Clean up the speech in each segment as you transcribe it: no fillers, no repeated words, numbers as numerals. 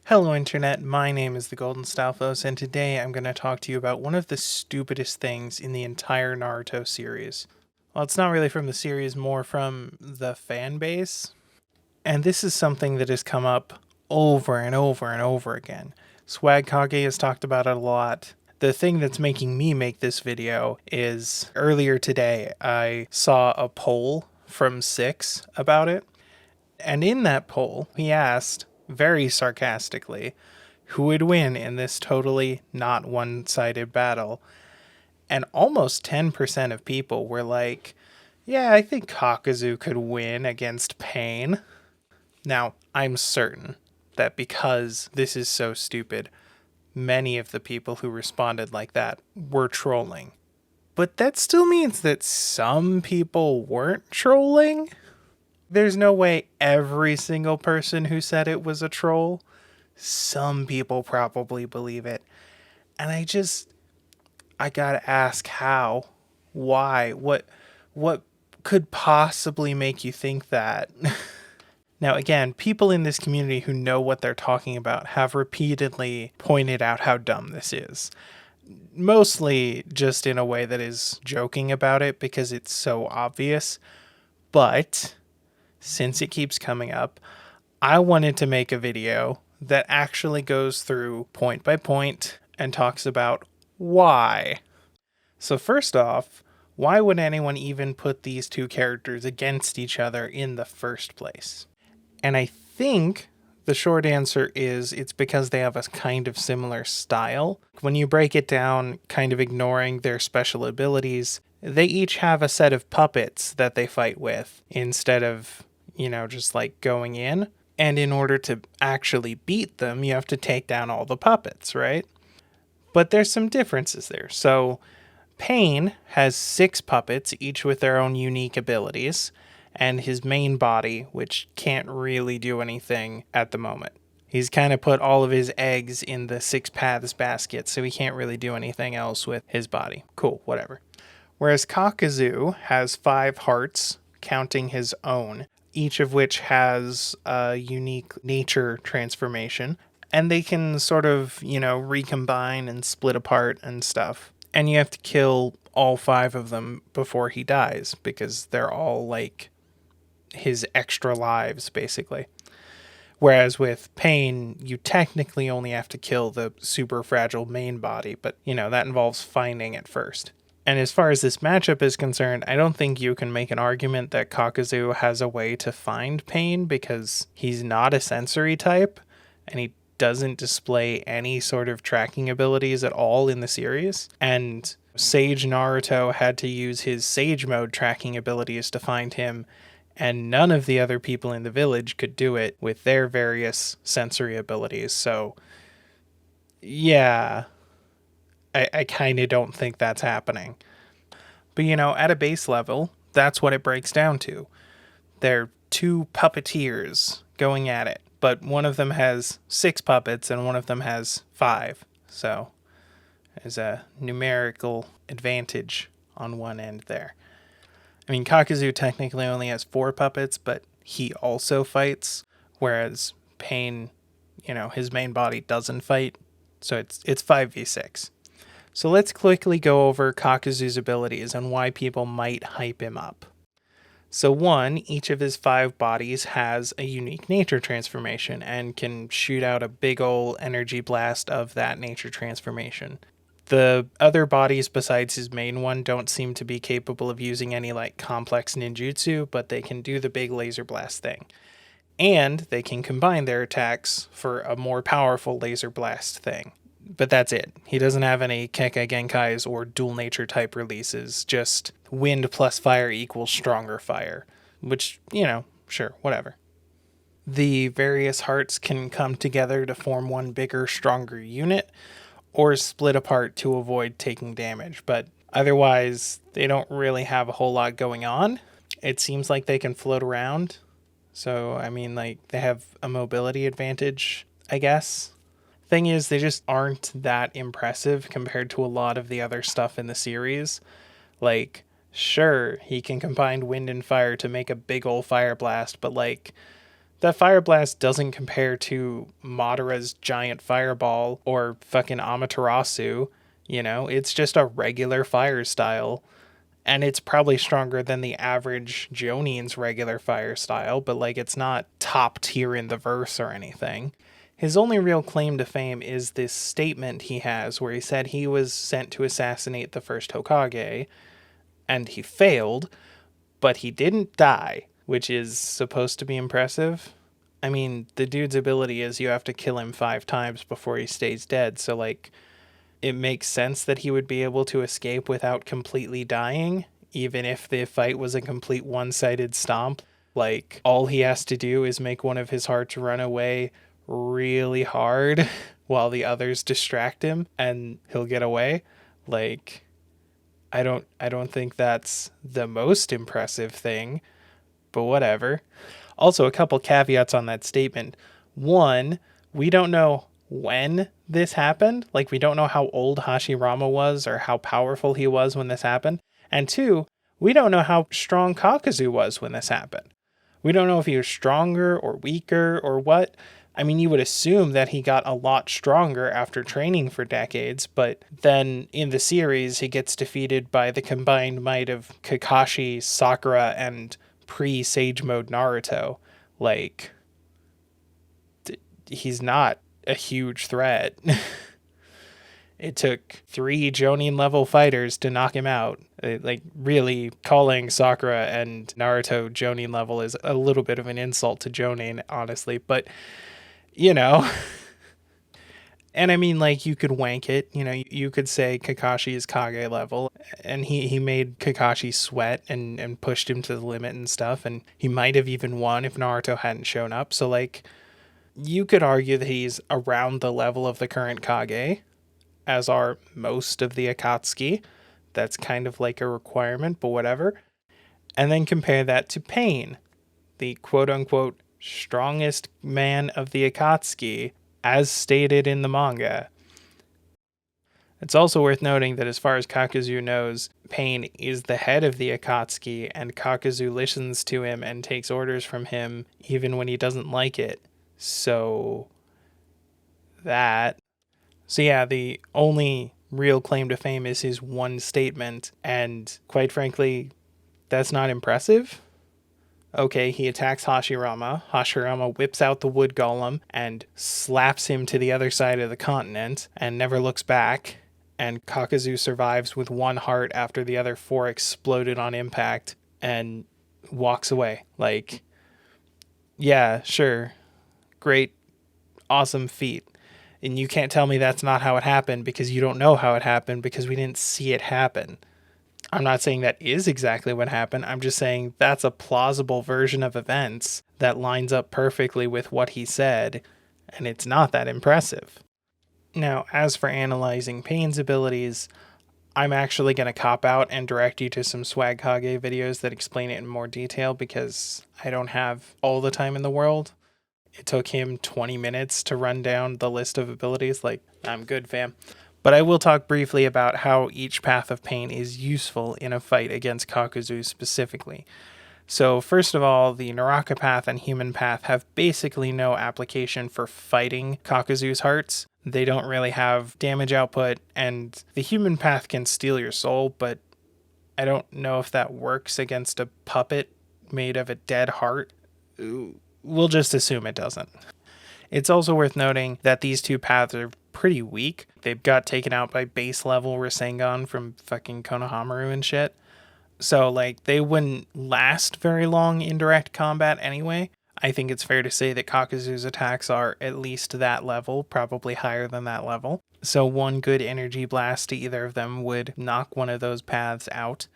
Hello Internet, my name is the Golden Stalfos, and today I'm going to talk to you about one of the stupidest things in the entire Naruto series. Well, it's not really from the series, more from the fan base. And this is something that has come up over and over and over again. Swag Kage has talked about it a lot. The thing that's making me make this video is earlier today I saw a poll from Six about it. And in that poll, he asked, very sarcastically, who would win in this totally not one-sided battle. And almost 10% of people were like, yeah, I think Kakazu could win against Pain. Now, I'm certain that because this is so stupid, many of the people who responded like that were trolling. But that still means that some people weren't trolling. There's no way every single person who said it was a troll. Some people probably believe it. And I gotta ask how? Why? What could possibly make you think that? Now, again, people in this community who know what they're talking about have repeatedly pointed out how dumb this is. Mostly just in a way that is joking about it because it's so obvious. But since it keeps coming up, I wanted to make a video that actually goes through point by point and talks about why. So first off, why would anyone even put these two characters against each other in the first place? And I think the short answer is it's because they have a kind of similar style. When you break it down, kind of ignoring their special abilities, they each have a set of puppets that they fight with instead of, just like going in. And in order to actually beat them, you have to take down all the puppets, right? But there's some differences there. So Pain has 6 puppets, each with their own unique abilities, and his main body, which can't really do anything at the moment. He's kind of put all of his eggs in the 6 paths basket, so he can't really do anything else with his body. Cool, whatever. Whereas Kakazu has 5 hearts, counting his own, each of which has a unique nature transformation, and they can sort of, recombine and split apart and stuff. And you have to kill all 5 of them before he dies, because they're all like his extra lives, basically. Whereas with Pain, you technically only have to kill the super fragile main body, but, that involves finding it first. And as far as this matchup is concerned, I don't think you can make an argument that Kakazu has a way to find Pain because he's not a sensory type and he doesn't display any sort of tracking abilities at all in the series. And Sage Naruto had to use his Sage Mode tracking abilities to find him, and none of the other people in the village could do it with their various sensory abilities. So, yeah, I kind of don't think that's happening. But, at a base level, that's what it breaks down to. They're 2 puppeteers going at it, but one of them has 6 puppets and one of them has 5. So there's a numerical advantage on one end there. I mean, Kakazu technically only has 4 puppets, but he also fights, whereas Pain, his main body doesn't fight. So it's 5v6. So let's quickly go over Kakazu's abilities and why people might hype him up. So 1, each of his 5 bodies has a unique nature transformation and can shoot out a big ol' energy blast of that nature transformation. The other bodies besides his main one don't seem to be capable of using any complex ninjutsu, but they can do the big laser blast thing. And they can combine their attacks for a more powerful laser blast thing. But that's it. He doesn't have any Kekkei Genkais or dual nature type releases, just wind plus fire equals stronger fire. Which, sure, whatever. The various hearts can come together to form one bigger, stronger unit, or split apart to avoid taking damage. But otherwise, they don't really have a whole lot going on. It seems like they can float around. So, they have a mobility advantage, I guess. Thing is, they just aren't that impressive compared to a lot of the other stuff in the series. Sure, he can combine wind and fire to make a big ol' fire blast, but That fire blast doesn't compare to Madara's giant fireball or fucking Amaterasu. It's just a regular fire style. And it's probably stronger than the average Jonin's regular fire style, but like it's not top tier in the verse or anything. His only real claim to fame is this statement he has where he said he was sent to assassinate the first Hokage, and he failed, but he didn't die, which is supposed to be impressive. I mean, the dude's ability is you have to kill him 5 times before he stays dead, so like it makes sense that he would be able to escape without completely dying, even if the fight was a complete one-sided stomp. Like, all he has to do is make one of his hearts run away really hard while the others distract him, and he'll get away. Like, I don't think that's the most impressive thing, but whatever. Also, a couple caveats on that statement. One, we don't know when this happened. Like, we don't know how old Hashirama was or how powerful he was when this happened. And two, we don't know how strong Kakazu was when this happened. We don't know if he was stronger or weaker or what. I mean, you would assume that he got a lot stronger after training for decades, but then in the series, he gets defeated by the combined might of Kakashi, Sakura, and pre-Sage Mode Naruto. Like, he's not a huge threat. It took 3 Jonin level fighters to knock him out. Like, really, calling Sakura and Naruto Jonin level is a little bit of an insult to Jonin, honestly, but and I mean, like, you could wank it, you could say Kakashi is Kage level, and he made Kakashi sweat and pushed him to the limit and stuff, and he might have even won if Naruto hadn't shown up. So like, you could argue that he's around the level of the current Kage, as are most of the Akatsuki. That's kind of like a requirement, but whatever. And then compare that to Pain, the quote-unquote strongest man of the Akatsuki, as stated in the manga. It's also worth noting that as far as Kakazu knows, Pain is the head of the Akatsuki, and Kakazu listens to him and takes orders from him even when he doesn't like it. So yeah, the only real claim to fame is his one statement, and quite frankly, that's not impressive. Okay, he attacks Hashirama. Hashirama whips out the wood golem and slaps him to the other side of the continent and never looks back. And Kakazu survives with 1 heart after the other 4 exploded on impact and walks away. Like, yeah, sure. Great, awesome feat. And you can't tell me that's not how it happened, because you don't know how it happened, because we didn't see it happen. I'm not saying that is exactly what happened. I'm just saying that's a plausible version of events that lines up perfectly with what he said, and it's not that impressive. Now, as for analyzing Pain's abilities, I'm actually going to cop out and direct you to some Swag Kage videos that explain it in more detail, because I don't have all the time in the world. It took him 20 minutes to run down the list of abilities. Like, I'm good, fam. But I will talk briefly about how each path of Pain is useful in a fight against Kakazu specifically. So first of all, the Naraka path and human path have basically no application for fighting Kakazu's hearts. They don't really have damage output, and the human path can steal your soul, but I don't know if that works against a puppet made of a dead heart. We'll just assume it doesn't. It's also worth noting that these 2 paths are pretty weak. They got taken out by base level Rasengan from fucking Konohamaru and shit. So, like, they wouldn't last very long in direct combat anyway. I think it's fair to say that Kakazu's attacks are at least that level, probably higher than that level. So 1 good energy blast to either of them would knock one of those paths out.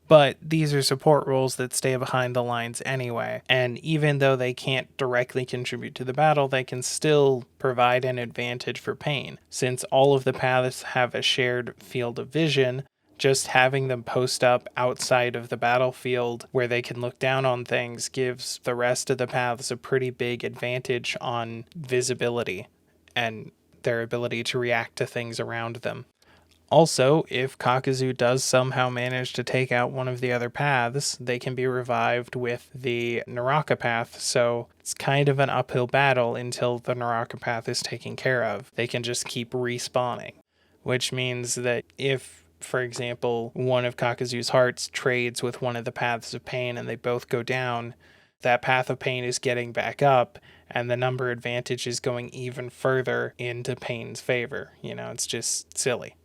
But these are support roles that stay behind the lines anyway, and even though they can't directly contribute to the battle, they can still provide an advantage for Pain. Since all of the paths have a shared field of vision, just having them post up outside of the battlefield where they can look down on things gives the rest of the paths a pretty big advantage on visibility and their ability to react to things around them. Also, if Kakazu does somehow manage to take out one of the other paths, they can be revived with the Naraka path, so it's kind of an uphill battle until the Naraka path is taken care of. They can just keep respawning, which means that if, for example, one of Kakazu's hearts trades with one of the paths of pain and they both go down, that path of pain is getting back up, and the number advantage is going even further into pain's favor. It's just silly.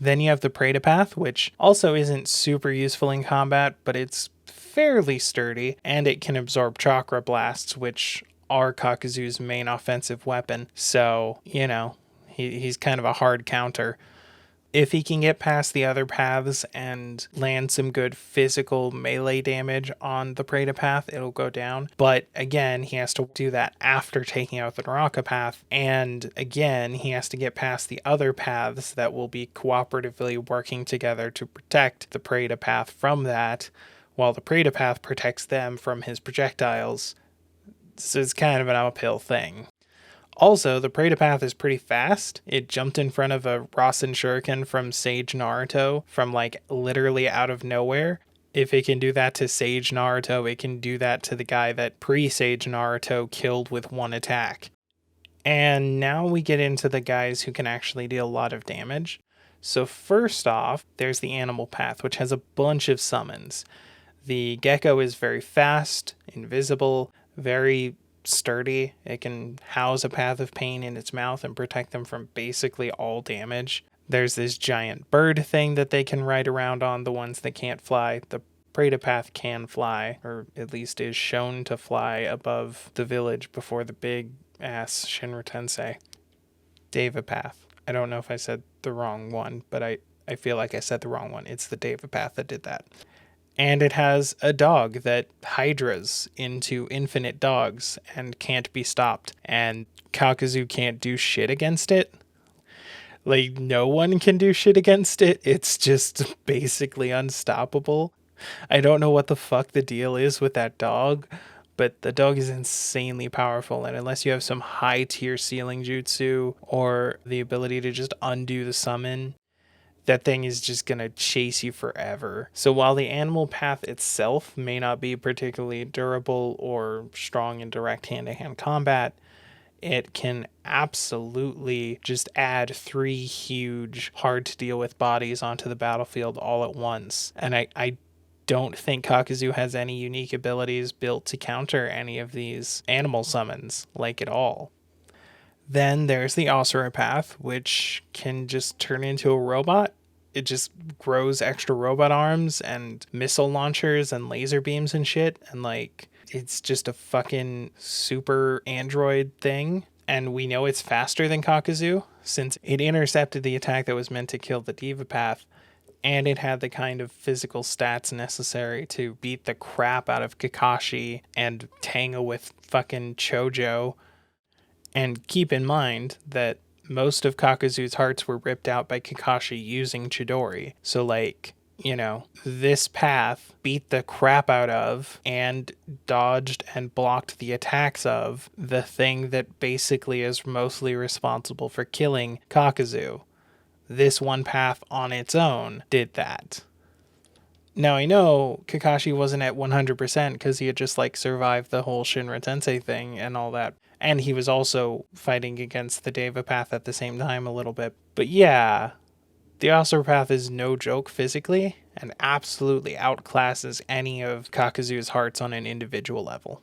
Then you have the Preda path, which also isn't super useful in combat, but it's fairly sturdy, and it can absorb chakra blasts, which are Kakazu's main offensive weapon. So, he's kind of a hard counter. If he can get past the other paths and land some good physical melee damage on the Preda path, it'll go down. But again, he has to do that after taking out the Naraka path. And again, he has to get past the other paths that will be cooperatively working together to protect the Preda path from that, while the Preda path protects them from his projectiles. So it's kind of an uphill thing. Also, the Preda path is pretty fast. It jumped in front of a Rasen Shuriken from Sage Naruto from literally out of nowhere. If it can do that to Sage Naruto, it can do that to the guy that pre-Sage Naruto killed with one attack. And now we get into the guys who can actually deal a lot of damage. So first off, there's the Animal path, which has a bunch of summons. The Gecko is very fast, invisible, very sturdy. It can house a path of pain in its mouth and protect them from basically all damage. There's this giant bird thing that they can ride around on, the ones that can't fly. The Preda path can fly, or at least is shown to fly above the village before the big ass Shinra Tensei. Deva path. I don't know if I said the wrong one, but I feel like I said the wrong one. It's the Deva path that did that. And it has a dog that hydras into infinite dogs and can't be stopped. And Kakazu can't do shit against it. No one can do shit against it. It's just basically unstoppable. I don't know what the fuck the deal is with that dog, but the dog is insanely powerful. And unless you have some high tier ceiling jutsu or the ability to just undo the summon, that thing is just going to chase you forever. So while the Animal path itself may not be particularly durable or strong in direct hand-to-hand combat, it can absolutely just add 3 huge, hard-to-deal-with bodies onto the battlefield all at once. And I don't think Kakazu has any unique abilities built to counter any of these animal summons, at all. Then there's the Asura path, which can just turn into a robot. It just grows extra robot arms and missile launchers and laser beams and shit. And it's just a fucking super android thing. And we know it's faster than Kakazu since it intercepted the attack that was meant to kill the Deva path. And it had the kind of physical stats necessary to beat the crap out of Kakashi and tangle with fucking Chojo. And keep in mind that most of Kakazu's hearts were ripped out by Kakashi using Chidori. So this path beat the crap out of and dodged and blocked the attacks of the thing that basically is mostly responsible for killing Kakazu. This one path on its own did that. Now, I know Kakashi wasn't at 100% because he had just survived the whole Shinra Tensei thing and all that. And he was also fighting against the Deva path at the same time a little bit. But yeah, the Asura path is no joke physically and absolutely outclasses any of Kakazu's hearts on an individual level.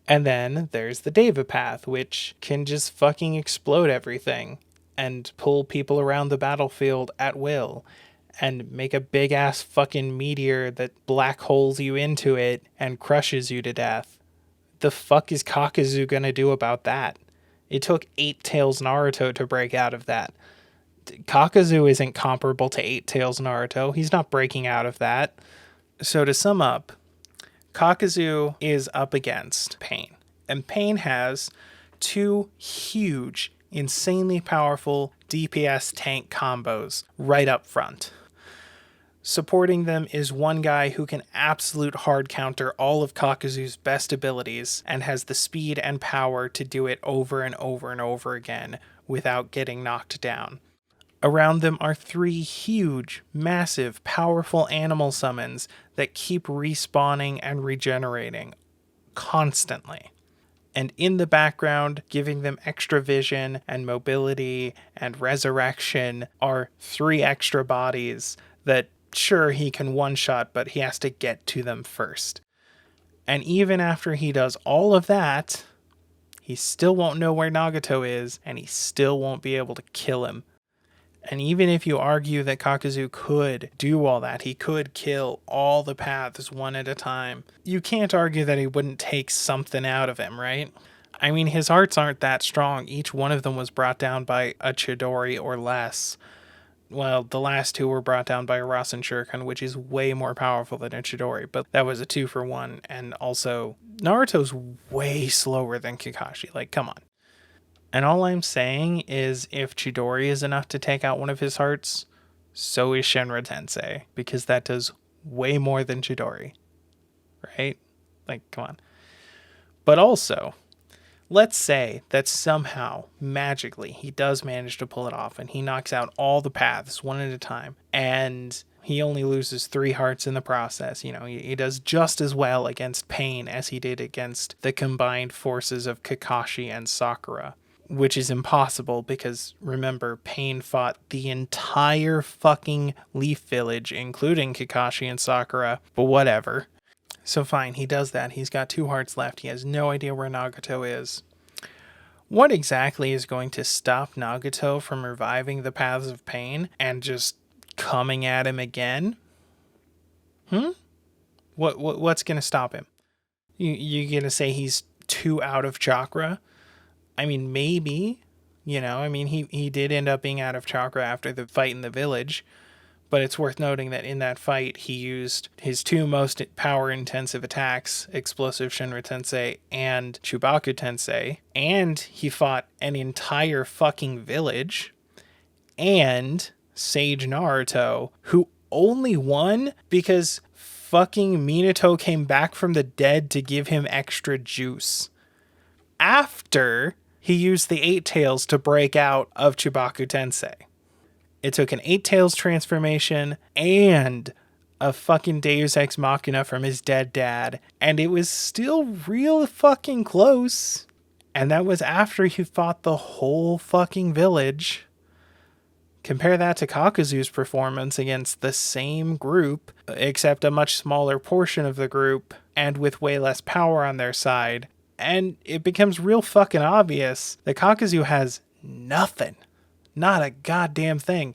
And then there's the Deva path, which can just fucking explode everything and pull people around the battlefield at will and make a big ass fucking meteor that black holes you into it and crushes you to death. The fuck is Kakazu gonna do about that? It took 8 Tails Naruto to break out of that. Kakazu isn't comparable to 8 Tails Naruto. He's not breaking out of that. So to sum up, Kakazu is up against Pain. And Pain has 2 huge, insanely powerful DPS tank combos right up front. Supporting them is one guy who can absolute hard counter all of Kakazu's best abilities and has the speed and power to do it over and over and over again without getting knocked down. Around them are 3 huge, massive, powerful animal summons that keep respawning and regenerating constantly. And in the background, giving them extra vision and mobility and resurrection, are 3 extra bodies that, sure, he can one-shot, but he has to get to them first. And even after he does all of that, he still won't know where Nagato is, and he still won't be able to kill him. And even if you argue that Kakazu could do all that, he could kill all the paths one at a time, you can't argue that he wouldn't take something out of him, right? I mean, his hearts aren't that strong. Each one of them was brought down by a Chidori or less. Well, the last 2 were brought down by a Rasen Shuriken, which is way more powerful than a Chidori, but that was a 2-for-1. And also, Naruto's way slower than Kakashi. Like, come on. And all I'm saying is if Chidori is enough to take out one of his hearts, so is Shinra Tensei, because that does way more than Chidori. Right? Like, come on. But also, let's say that somehow, magically, he does manage to pull it off and he knocks out all the paths one at a time, and he only loses 3 hearts in the process. You know, he does just as well against Pain as he did against the combined forces of Kakashi and Sakura. Which is impossible because, remember, Pain fought the entire fucking Leaf Village, including Kakashi and Sakura, but whatever. So fine, he does that. He's got 2 hearts left. He has no idea where Nagato is. What exactly is going to stop Nagato from reviving the Paths of Pain and just coming at him again? What's going to stop him? You going to say he's too out of chakra? I mean, maybe, you know, I mean, he did end up being out of chakra after the fight in the village, but it's worth noting that in that fight, he used his 2 most power-intensive attacks, Explosive Shinra Tensei and Chubaku Tensei, and he fought an entire fucking village, and Sage Naruto, who only won because fucking Minato came back from the dead to give him extra juice. After he used the 8 Tails to break out of Chubaku Tensei. It took an 8 Tails transformation and a fucking Deus Ex Machina from his dead dad, and it was still real fucking close. And that was after he fought the whole fucking village. Compare that to Kakazu's performance against the same group, except a much smaller portion of the group, and with way less power on their side. And it becomes real fucking obvious that Kakazu has nothing. Not a goddamn thing.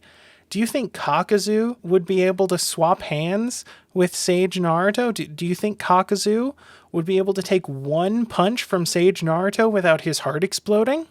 Do you think Kakazu would be able to swap hands with Sage Naruto? Do you think Kakazu would be able to take 1 punch from Sage Naruto without his heart exploding?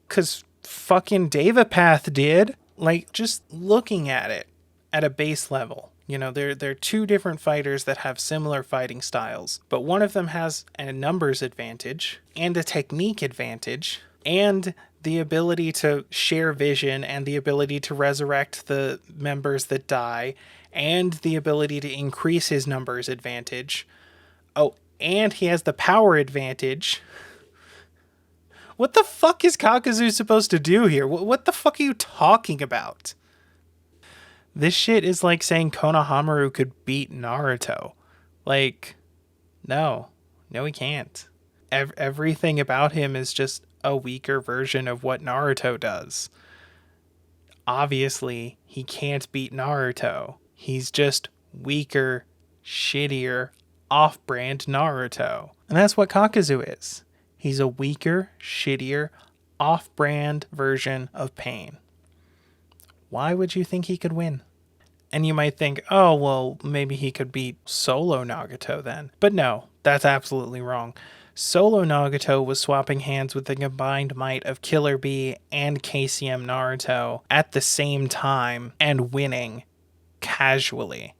'Cause fucking Devapath did. Like, just looking at it at a base level. You know, they're 2 different fighters that have similar fighting styles, but one of them has a numbers advantage and a technique advantage and the ability to share vision and the ability to resurrect the members that die and the ability to increase his numbers advantage. Oh, and he has the power advantage. What the fuck is Kakazu supposed to do here? What the fuck are you talking about? This shit is like saying Konohamaru could beat Naruto. Like, no, he can't. Everything about him is just a weaker version of what Naruto does. Obviously, he can't beat Naruto. He's just weaker, shittier, off-brand Naruto. And that's what Kakazu is. He's a weaker, shittier, off-brand version of Pain. Why would you think he could win? And you might think, oh, well, maybe he could beat Solo Nagato then. But no, that's absolutely wrong. Solo Nagato was swapping hands with the combined might of Killer Bee and KCM Naruto at the same time and winning casually.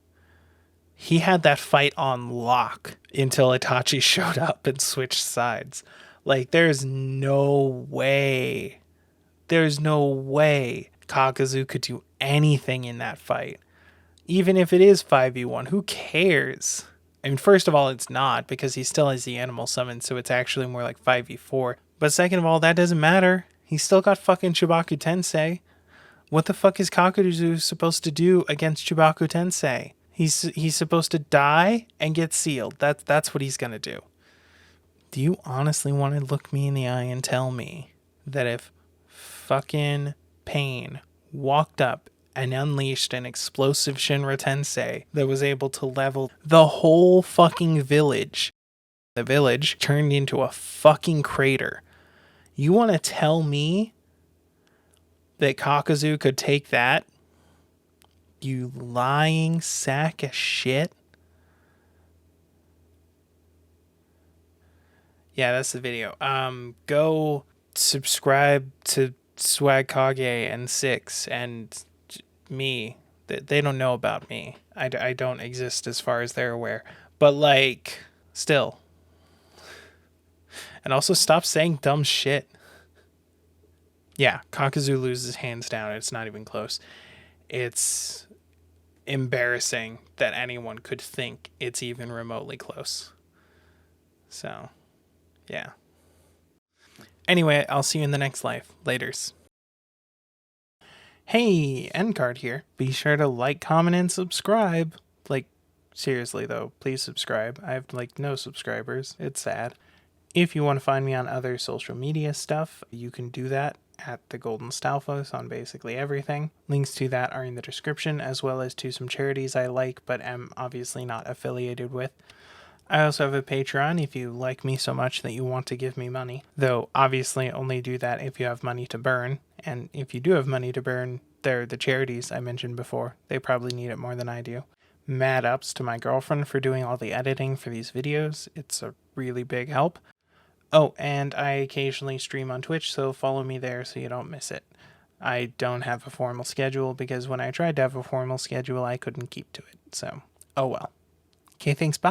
He had that fight on lock until Itachi showed up and switched sides. Like, there's no way Kakazu could do anything in that fight. Even if it is 5v1, who cares? I mean, first of all, it's not, because he still has the animal summon, so it's actually more like 5v4. But second of all, that doesn't matter. He's still got fucking Chubaku Tensei. What the fuck is Kakazu supposed to do against Chibaku Tensei? He's supposed to die and get sealed. That's what he's gonna do. Do you honestly want to look me in the eye and tell me that if fucking Pain walked up and unleashed an explosive Shinra Tensei that was able to level the whole fucking village, the village turned into a fucking crater? You want to tell me that Kakazu could take that? You lying sack of shit. Yeah, that's the video. Go subscribe to Swag Kage and Six and me. They don't know about me. I don't exist as far as they're aware. But like, still. And also stop saying dumb shit. Yeah, Kakazu loses hands down. It's not even close. It's embarrassing that anyone could think it's even remotely close. So, yeah. Anyway, I'll see you in the next life. Laters. Hey, Endcard here. Be sure to like, comment, and subscribe. Like, seriously though, please subscribe. I have like no subscribers. It's sad. If you want to find me on other social media stuff, you can do that at the Golden Stalfos on basically everything. Links to that are in the description, as well as to some charities I like but am obviously not affiliated with. I also have a Patreon if you like me so much that you want to give me money, though obviously only do that if you have money to burn, and if you do have money to burn, they're the charities I mentioned before. They probably need it more than I do. Mad ups to my girlfriend for doing all the editing for these videos. It's a really big help. Oh, and I occasionally stream on Twitch, so follow me there so you don't miss it. I don't have a formal schedule because when I tried to have a formal schedule, I couldn't keep to it, so oh well. Okay, thanks, bye!